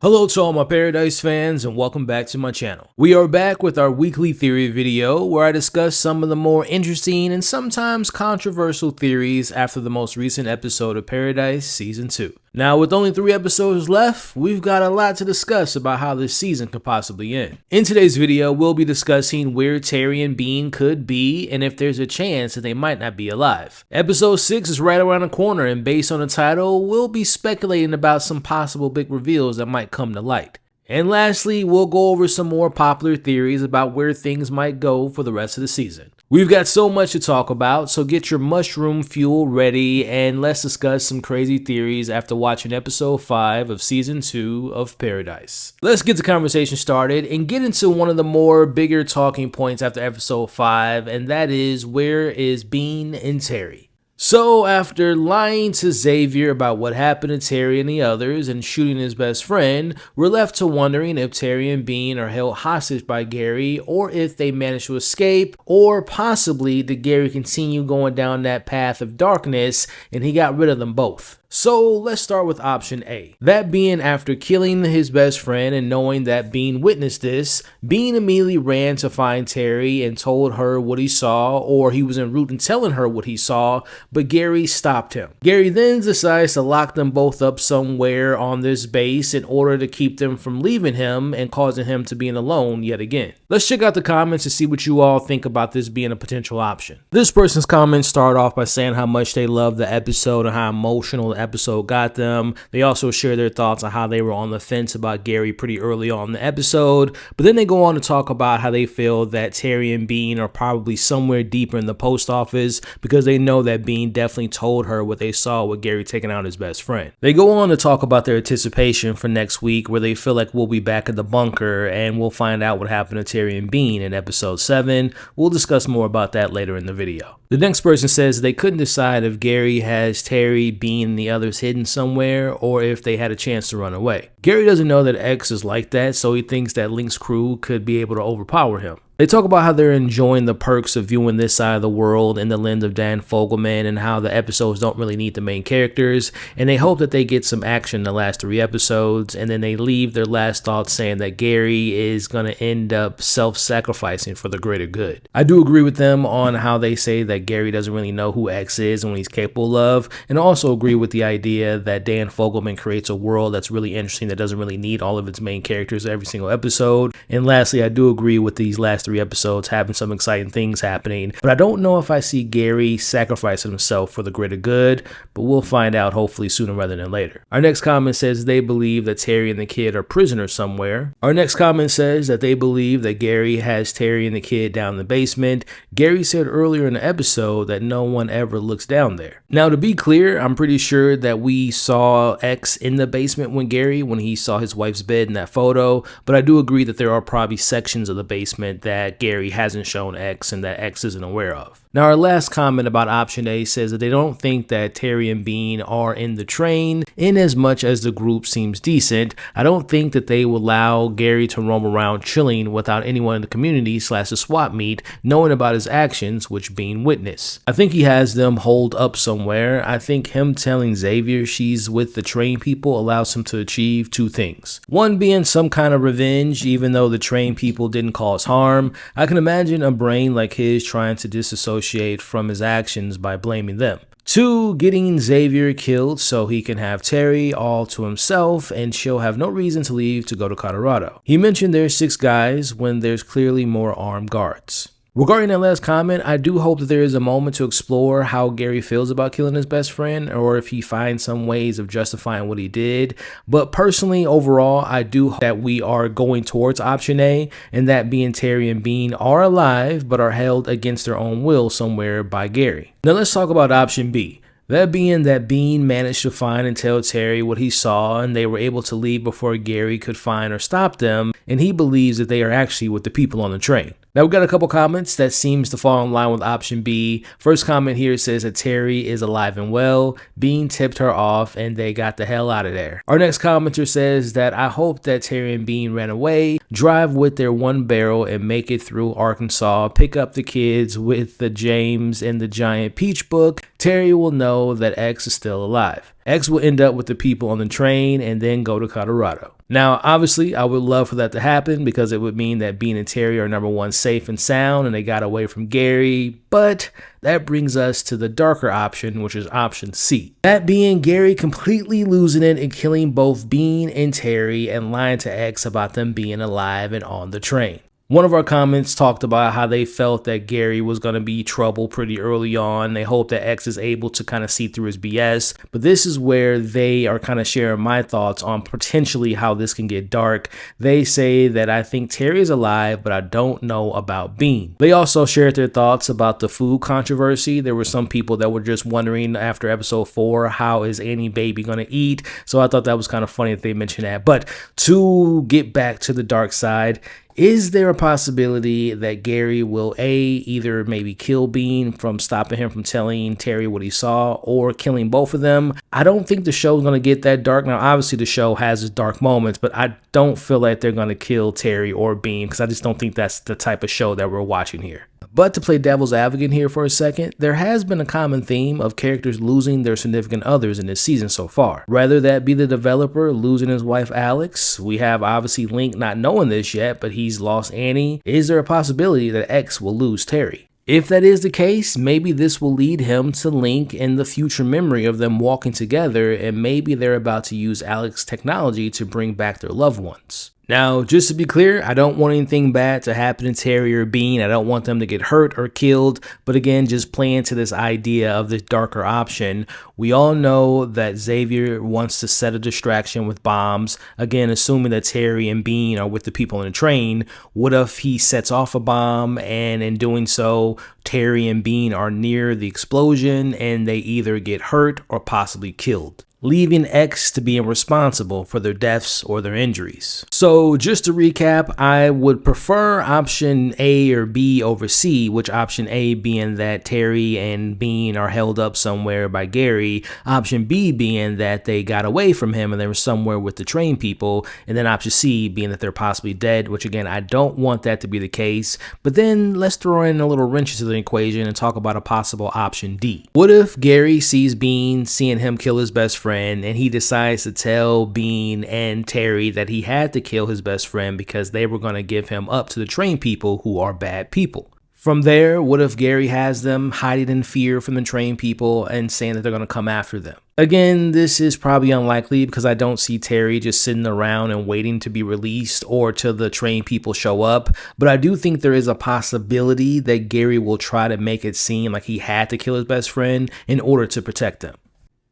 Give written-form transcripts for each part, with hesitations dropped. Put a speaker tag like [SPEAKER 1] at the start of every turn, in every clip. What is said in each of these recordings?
[SPEAKER 1] Hello to all my Paradise fans and welcome back to my channel. We are back with our weekly theory video where I discuss some of the more interesting and sometimes controversial theories after the most recent episode of Paradise Season 2. Now, with only 3 episodes left, we've got a lot to discuss about how this season could possibly end. In today's video, we'll be discussing where Teri and Bean could be and if there's a chance that they might not be alive. Episode 6 is right around the corner, and based on the title, we'll be speculating about some possible big reveals that might come to light. And lastly, we'll go over some more popular theories about where things might go for the rest of the season. We've got so much to talk about, so get your mushroom fuel ready and let's discuss some crazy theories after watching episode 5 of season 2 of Paradise. Let's get the conversation started and get into one of the more bigger talking points after episode 5, and that is, where is Bean and Teri? So, after lying to Xavier about what happened to Teri and the others and shooting his best friend, we're left to wondering if Teri and Bean are held hostage by Gary, or if they managed to escape, or possibly did Gary continue going down that path of darkness and he got rid of them both. So let's start with option A. That being, after killing his best friend and knowing that Bean witnessed this, Bean immediately ran to find Teri and told her what he saw, or he was en route in telling her what he saw, but Gary stopped him. Gary then decides to lock them both up somewhere on this base in order to keep them from leaving him and causing him to be alone yet again. Let's check out the comments and see what you all think about this being a potential option. This person's comments start off by saying how much they love the episode and how emotional the episode got them. They also share their thoughts on how they were on the fence about Gary pretty early on in the episode, but then they go on to talk about how they feel that Teri and Bean are probably somewhere deeper in the post office because they know that Bean definitely told her what they saw with Gary taking out his best friend. They go on to talk about their anticipation for next week, where they feel like we'll be back at the bunker and we'll find out what happened to Teri and Bean in episode 7. We'll discuss more about that later in the video. The next person says they couldn't decide if Gary has Teri, Bean, and the others hidden somewhere, or if they had a chance to run away. Gary doesn't know that X is like that, so he thinks that Link's crew could be able to overpower him. They talk about how they're enjoying the perks of viewing this side of the world in the lens of Dan Fogelman and how the episodes don't really need the main characters, and they hope that they get some action in the last 3 episodes, and then they leave their last thoughts saying that Gary is going to end up self-sacrificing for the greater good. I do agree with them on how they say that Gary doesn't really know who X is and what he's capable of, and also agree with the idea that Dan Fogelman creates a world that's really interesting that doesn't really need all of its main characters every single episode. And lastly, I do agree with these last 3 episodes having some exciting things happening, but I don't know if I see Gary sacrificing himself for the greater good, but we'll find out hopefully sooner rather than later. Our next comment says they believe that Teri and the kid are prisoners somewhere. Our next comment says that they believe that Gary has Teri and the kid down in the basement. Gary said earlier in the episode that no one ever looks down there. Now, to be clear, I'm pretty sure that we saw X in the basement when he saw his wife's bed in that photo, but I do agree that there are probably sections of the basement that Gary hasn't shown X and that X isn't aware of. Now, our last comment about option A says that they don't think that Teri and Bean are in the train, in as much as the group seems decent. I don't think that they will allow Gary to roam around chilling without anyone in the community / the swap meet knowing about his actions, which Bean witnessed. I think he has them holed up somewhere. I think him telling Xavier she's with the train people allows him to achieve 2 things. One being some kind of revenge, even though the train people didn't cause harm. I can imagine a brain like his trying to disassociate from his actions by blaming them. 2, getting Xavier killed so he can have Teri all to himself and she'll have no reason to leave to go to Colorado. He mentioned there's 6 guys when there's clearly more armed guards. Regarding that last comment, I do hope that there is a moment to explore how Gary feels about killing his best friend, or if he finds some ways of justifying what he did. But personally, overall, I do hope that we are going towards option A, and that being Teri and Bean are alive but are held against their own will somewhere by Gary. Now let's talk about option B. That being that Bean managed to find and tell Teri what he saw, and they were able to leave before Gary could find or stop them, and he believes that they are actually with the people on the train. Now, we've got a couple comments that seems to fall in line with option B. First comment here says that Teri is alive and well. Bean tipped her off and they got the hell out of there. Our next commenter says that I hope that Teri and Bean ran away, drive with their 1 barrel and make it through Arkansas, pick up the kids with the James and the Giant Peach book. Teri will know that X is still alive. X will end up with the people on the train and then go to Colorado. Now, obviously, I would love for that to happen because it would mean that Bean and Teri are number one, safe and sound, and they got away from Gary, but that brings us to the darker option, which is option C. That being Gary completely losing it and killing both Bean and Teri and lying to X about them being alive and on the train. One of our comments talked about how they felt that Gary was going to be trouble pretty early on. They hope that X is able to kind of see through his BS. But this is where they are kind of sharing my thoughts on potentially how this can get dark. They say that I think Teri is alive, but I don't know about Bean. They also shared their thoughts about the food controversy. There were some people that were just wondering after episode 4, how is Annie Baby going to eat? So I thought that was kind of funny that they mentioned that. But to get back to the dark side, is there a possibility that Gary will either maybe kill Bean from stopping him from telling Teri what he saw, or killing both of them? I don't think the show's going to get that dark. Now, obviously the show has its dark moments, but I don't feel like they're going to kill Teri or Bean because I just don't think that's the type of show that we're watching here. But to play devil's advocate here for a second, there has been a common theme of characters losing their significant others in this season so far. Whether that be the developer losing his wife Alex, we have obviously Link not knowing this yet, but he's lost Annie. Is there a possibility that X will lose Teri? If that is the case, maybe this will lead him to Link in the future memory of them walking together, and maybe they're about to use Alex's technology to bring back their loved ones. Now, just to be clear, I don't want anything bad to happen to Teri or Bean. I don't want them to get hurt or killed. But again, just playing to this idea of this darker option, we all know that Xavier wants to set a distraction with bombs. Again, assuming that Teri and Bean are with the people on the train, what if he sets off a bomb and in doing so, Teri and Bean are near the explosion and they either get hurt or possibly killed, leaving X to be responsible for their deaths or their injuries. So just to recap, I would prefer option A or B over C, which option A being that Teri and Bean are held up somewhere by Gary, option B being that they got away from him and they were somewhere with the train people, and then option C being that they're possibly dead, which again, I don't want that to be the case. But then let's throw in a little wrench into the equation and talk about a possible option D. What if Gary sees Bean, seeing him kill his best friend, and he decides to tell Bean and Teri that he had to kill his best friend because they were going to give him up to the train people who are bad people? From there, what if Gary has them hiding in fear from the train people and saying that they're going to come after them? Again, this is probably unlikely because I don't see Teri just sitting around and waiting to be released or till the train people show up. But I do think there is a possibility that Gary will try to make it seem like he had to kill his best friend in order to protect them.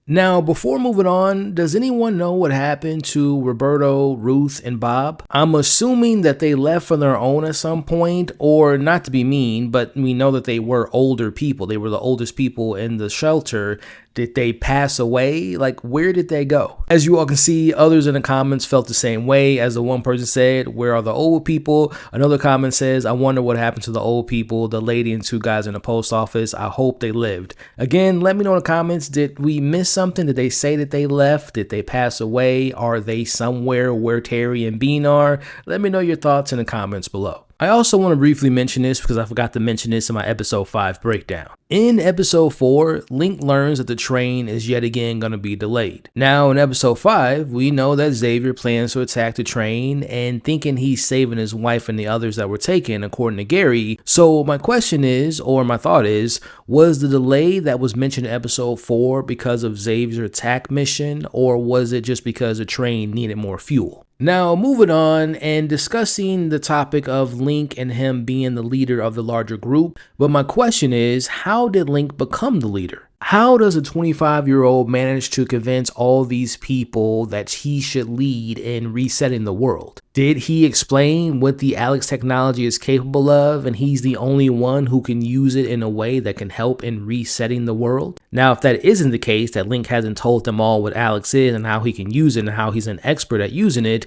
[SPEAKER 1] Now, before moving on, does anyone know what happened to Roberto, Ruth, and Bob? I'm assuming that they left on their own at some point, or not to be mean, but we know that they were older people. They were the oldest people in the shelter. Did they pass away? Like, where did they go? As you all can see, others in the comments felt the same way. As the one person said, where are the old people? Another comment says, I wonder what happened to the old people, the lady and 2 guys in the post office. I hope they lived. Again, let me know in the comments, did we miss something? Did they say that they left? Did they pass away? Are they somewhere where Teri and Bean are? Let me know your thoughts in the comments below. I also want to briefly mention this because I forgot to mention this in my episode 5 breakdown. In episode 4, Link learns that the train is yet again going to be delayed. Now in episode 5, we know that Xavier plans to attack the train and thinking he's saving his wife and the others that were taken according to Gary. So my question is, or my thought is, was the delay that was mentioned in episode 4 because of Xavier's attack mission, or was it just because the train needed more fuel? Now, moving on and discussing the topic of Link and him being the leader of the larger group, but my question is, how did Link become the leader? How does a 25-year-old manage to convince all these people that he should lead in resetting the world? Did he explain what the Alex technology is capable of and he's the only one who can use it in a way that can help in resetting the world? Now, if that isn't the case, that Link hasn't told them all what Alex is and how he can use it and how he's an expert at using it,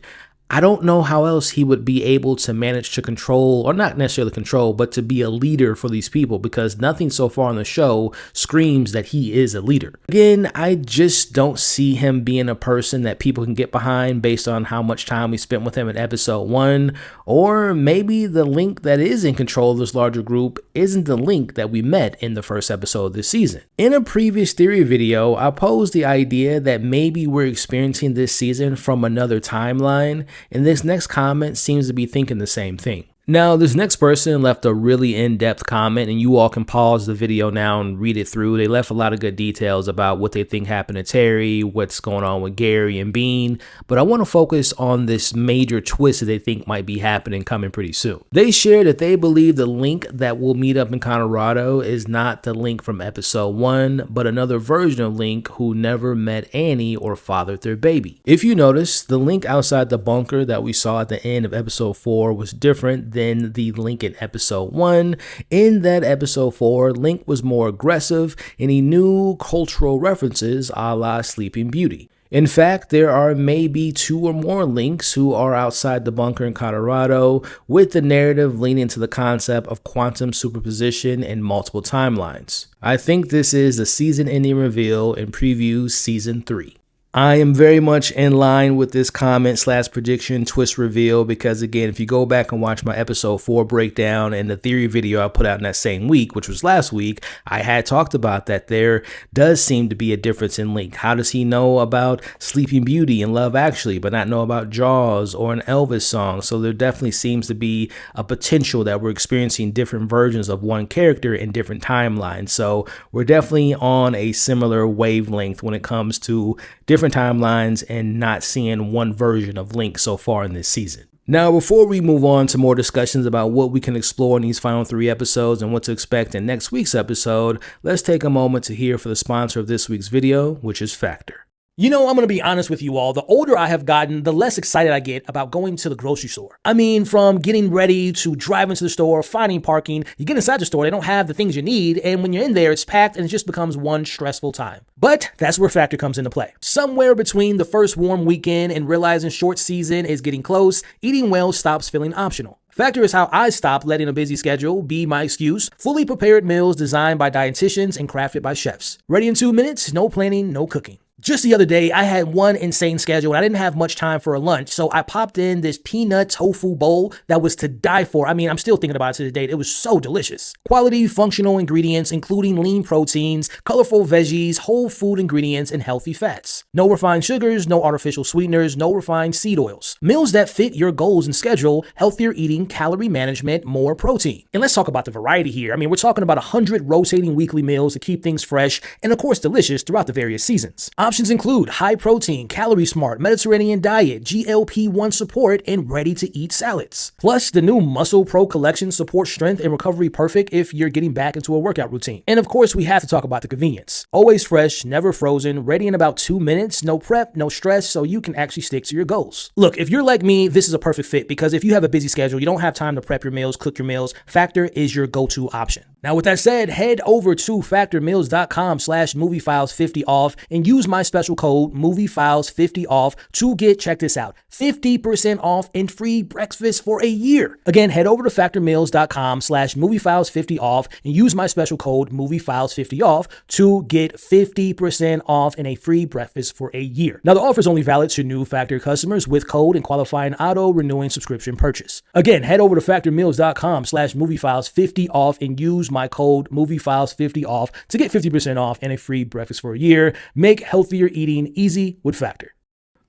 [SPEAKER 1] I don't know how else he would be able to manage to control, or not necessarily control, but to be a leader for these people, because nothing so far on the show screams that he is a leader. Again, I just don't see him being a person that people can get behind based on how much time we spent with him in episode 1, or maybe the Link that is in control of this larger group isn't the Link that we met in the first episode of this season. In a previous theory video, I posed the idea that maybe we're experiencing this season from another timeline, and this next comment seems to be thinking the same thing. Now, this next person left a really in-depth comment, and you all can pause the video now and read it through. They left a lot of good details about what they think happened to Teri, what's going on with Gary and Bean, but I want to focus on this major twist that they think might be happening coming pretty soon. They shared that they believe the Link that will meet up in Colorado is not the Link from episode 1, but another version of Link who never met Annie or fathered their baby. If you notice, the Link outside the bunker that we saw at the end of episode 4 was different than the Link in episode 1. In that episode 4, Link was more aggressive and he knew cultural references a la Sleeping Beauty. In fact, there are maybe 2 or more Links who are outside the bunker in Colorado, with the narrative leaning to the concept of quantum superposition and multiple timelines. I think this is the season-ending reveal and previews season 3. I am very much in line with this comment / prediction twist reveal because, again, if you go back and watch my episode 4 breakdown and the theory video I put out in that same week, which was last week, I had talked about that there does seem to be a difference in Link. How does he know about Sleeping Beauty and Love Actually, but not know about Jaws or an Elvis song? So there definitely seems to be a potential that we're experiencing different versions of one character in different timelines. So we're definitely on a similar wavelength when it comes to different timelines and not seeing one version of Link so far in this season. Now, before we move on to more discussions about what we can explore in these final 3 episodes and what to expect in next week's episode, let's take a moment to hear from the sponsor of this week's video, which is Factor.
[SPEAKER 2] You know, I'm going to be honest with you all. The older I have gotten, the less excited I get about going to the grocery store. I mean, from getting ready to driving to the store, finding parking, you get inside the store, they don't have the things you need, and when you're in there, it's packed and it just becomes one stressful time. But that's where Factor comes into play. Somewhere between the first warm weekend and realizing short season is getting close, eating well stops feeling optional. Factor is how I stopped letting a busy schedule be my excuse. Fully prepared meals designed by dietitians and crafted by chefs. Ready in 2 minutes, no planning, no cooking. Just the other day, I had one insane schedule and I didn't have much time for a lunch, so I popped in this peanut tofu bowl that was to die for. I mean, I'm still thinking about it to this date. It was so delicious. Quality, functional ingredients, including lean proteins, colorful veggies, whole food ingredients, and healthy fats. No refined sugars, no artificial sweeteners, no refined seed oils. Meals that fit your goals and schedule, healthier eating, calorie management, more protein. And let's talk about the variety here. I mean, we're talking about 100 rotating weekly meals to keep things fresh and, of course, delicious throughout the various seasons. Options include high protein, calorie smart, Mediterranean diet, GLP-1 support, and ready to eat salads. Plus, the new Muscle Pro collection supports strength and recovery perfect if you're getting back into a workout routine. And of course, we have to talk about the convenience. Always fresh, never frozen, ready in about 2 minutes, no prep, no stress, so you can actually stick to your goals. Look, if you're like me, this is a perfect fit because if you have a busy schedule, you don't have time to prep your meals, cook your meals, Factor is your go-to option. Now, with that said, head over to factormeals.com/moviefiles50 off and use my special code MovieFiles50 off to get, check this out, 50% off and free breakfast for a year. Again, head over to factormeals.com/moviefiles50 off and use my special code MovieFiles50 off to get 50% off and a free breakfast for a year. Now, the offer is only valid to new Factor customers with code and qualifying auto-renewing subscription purchase. Again, head over to factormeals.com/moviefiles50 off and use my code MovieFiles50 off to get 50% off and a free breakfast for a year. Make healthier eating easy with Factor.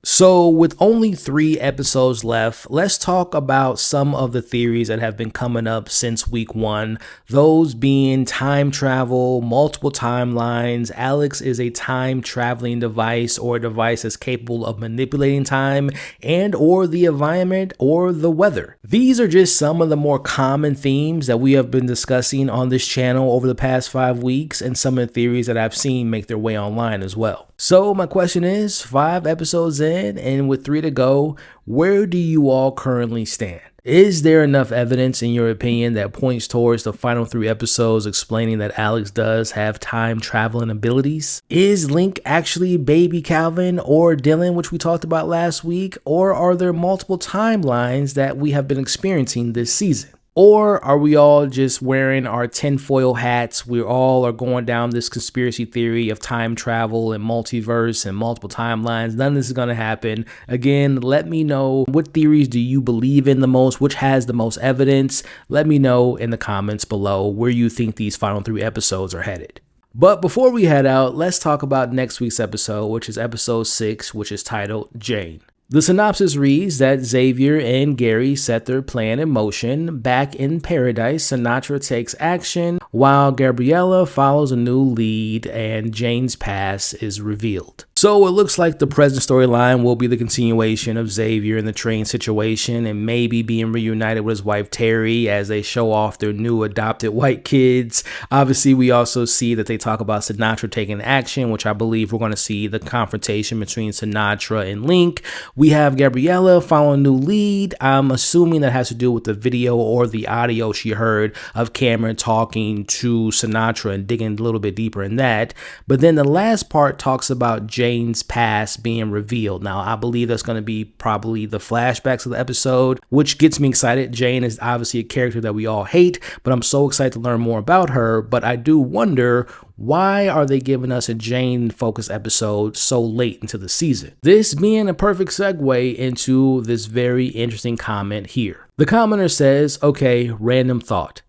[SPEAKER 1] So with only 3 episodes left, let's talk about some of the theories that have been coming up since week 1. Those being time travel, multiple timelines, Alex is a time traveling device or a device that's capable of manipulating time and or the environment or the weather. These are just some of the more common themes that we have been discussing on this channel over the past 5 weeks and some of the theories that I've seen make their way online as well. So my question is, 5 episodes in, in, and with 3 to go, where do you all currently stand? Is there enough evidence, in your opinion, that points towards the final 3 episodes explaining that Alex does have time traveling abilities? Is Link actually baby Calvin or Dylan, which we talked about last week, or are there multiple timelines that we have been experiencing this season? Or are we all just wearing our tinfoil hats? We all are going down this conspiracy theory of time travel and multiverse and multiple timelines. None of this is going to happen. Again, let me know, what theories do you believe in the most? Which has the most evidence? Let me know in the comments below where you think these final 3 episodes are headed. But before we head out, let's talk about next week's episode, which is episode 6, which is titled Jane. The synopsis reads that Xavier and Gary set their plan in motion. Back in paradise, Sinatra takes action while Gabriella follows a new lead and Jane's past is revealed. So it looks like the present storyline will be the continuation of Xavier in the train situation and maybe being reunited with his wife Teri as they show off their new adopted white kids. Obviously, we also see that they talk about Sinatra taking action, which I believe we're going to see the confrontation between Sinatra and Link. We have Gabriella following a new lead. I'm assuming that has to do with the video or the audio she heard of Cameron talking to Sinatra and digging a little bit deeper in that. But then the last part talks about Jane's past being revealed. Now, I believe that's going to be probably the flashbacks of the episode, which gets me excited. Jane is obviously a character that we all hate, but I'm so excited to learn more about her. But I do wonder, why are they giving us a Jane-focused episode so late into the season? This being a perfect segue into this very interesting comment here. The commenter says, okay, random thought.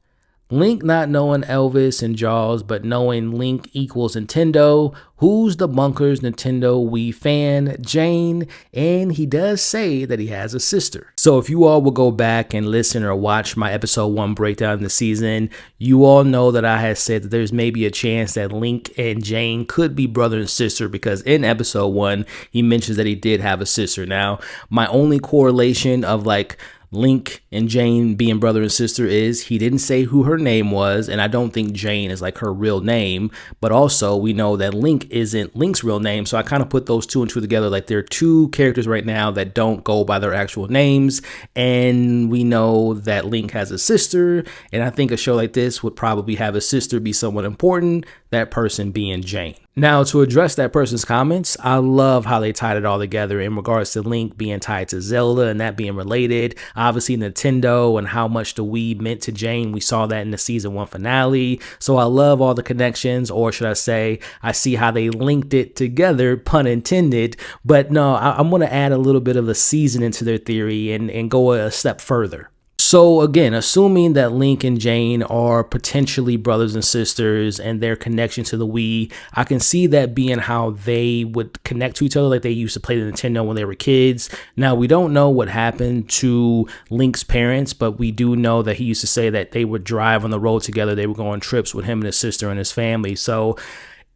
[SPEAKER 1] Link not knowing Elvis and Jaws, but knowing Link equals Nintendo. Who's the bunkers Nintendo Wii fan? Jane. And he does say that he has a sister. So if you all will go back and listen or watch my episode 1 breakdown of the season, you all know that I had said that there's maybe a chance that Link and Jane could be brother and sister, because in episode 1, he mentions that he did have a sister. Now, my only correlation of like Link and Jane being brother and sister is he didn't say who her name was, and I don't think Jane is like her real name, but also we know that Link isn't Link's real name, so I kind of put those 2 and 2 together. Like, there are 2 characters right now that don't go by their actual names, and we know that Link has a sister, and I think a show like this would probably have a sister be someone important, that person being Jane. Now, to address that person's comments, I love how they tied it all together in regards to Link being tied to Zelda and that being related. Obviously, Nintendo and how much the Wii meant to Jane. We saw that in the season 1 finale. So I love all the connections, or should I say, I see how they linked it together, pun intended. But no, I'm going to add a little bit of a seasoning to their theory and go a step further. So again, assuming that Link and Jane are potentially brothers and sisters and their connection to the Wii, I can see that being how they would connect to each other like they used to play the Nintendo when they were kids. Now, we don't know what happened to Link's parents, but we do know that he used to say that they would drive on the road together. They would go on trips with him and his sister and his family. So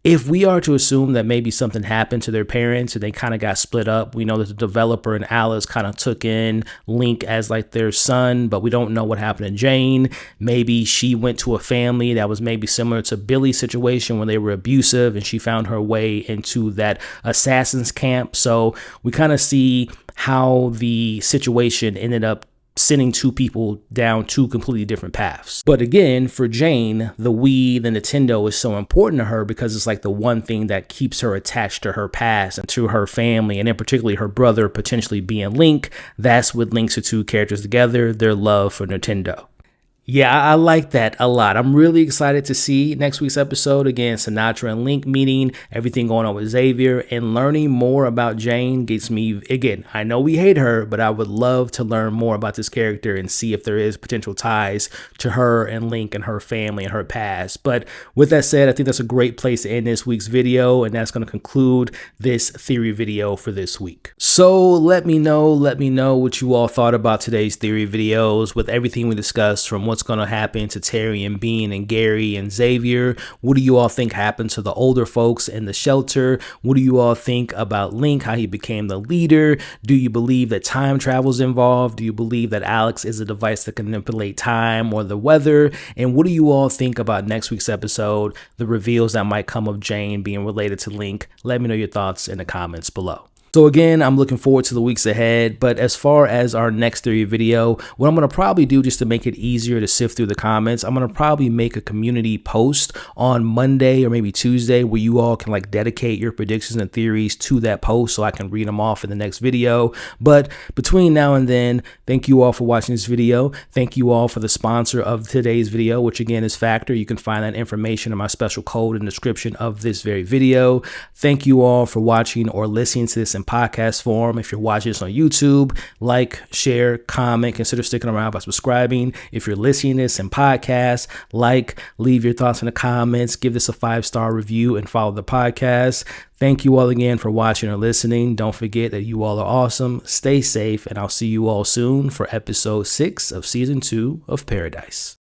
[SPEAKER 1] if we are to assume that maybe something happened to their parents and they kind of got split up, we know that the developer and Alice kind of took in Link as like their son, but we don't know what happened to Jane. Maybe she went to a family that was maybe similar to Billy's situation when they were abusive and she found her way into that assassin's camp. So we kind of see how the situation ended up sending 2 people down 2 completely different paths. But again, for Jane, the Wii, the Nintendo is so important to her because it's like the one thing that keeps her attached to her past and to her family, and in particularly her brother potentially being Link. That's what links the 2 characters together, their love for Nintendo. Yeah, I like that a lot. I'm really excited to see next week's episode. Again, Sinatra and Link meeting, everything going on with Xavier, and learning more about Jane gets me, again, I know we hate her, but I would love to learn more about this character and see if there is potential ties to her and Link and her family and her past. But with that said, I think that's a great place to end this week's video, and that's going to conclude this theory video for this week. So let me know what you all thought about today's theory videos with everything we discussed, from what's going to happen to Teri and Bean and Gary and Xavier. What do you all think happened to the older folks in the shelter? What do you all think about Link, how he became the leader? Do you believe that time travel is involved? Do you believe that Alex is a device that can manipulate time or the weather? And what do you all think about next week's episode, the reveals that might come of Jane being related to Link? Let me know your thoughts in the comments below. So again, I'm looking forward to the weeks ahead, but as far as our next theory video, what I'm going to probably do just to make it easier to sift through the comments, I'm going to probably make a community post on Monday or maybe Tuesday where you all can like dedicate your predictions and theories to that post so I can read them off in the next video. But between now and then, thank you all for watching this video. Thank you all for the sponsor of today's video, which again is Factor. You can find that information in my special code in the description of this very video. Thank you all for watching or listening to this in podcast form. If you're watching this on YouTube, like, share, comment, consider sticking around by subscribing. If you're listening to this in podcast, like, leave your thoughts in the comments, give this a 5-star review, and follow the podcast. Thank you all again for watching or listening. Don't forget that you all are awesome. Stay safe, and I'll see you all soon for episode 6 of season 2 of Paradise.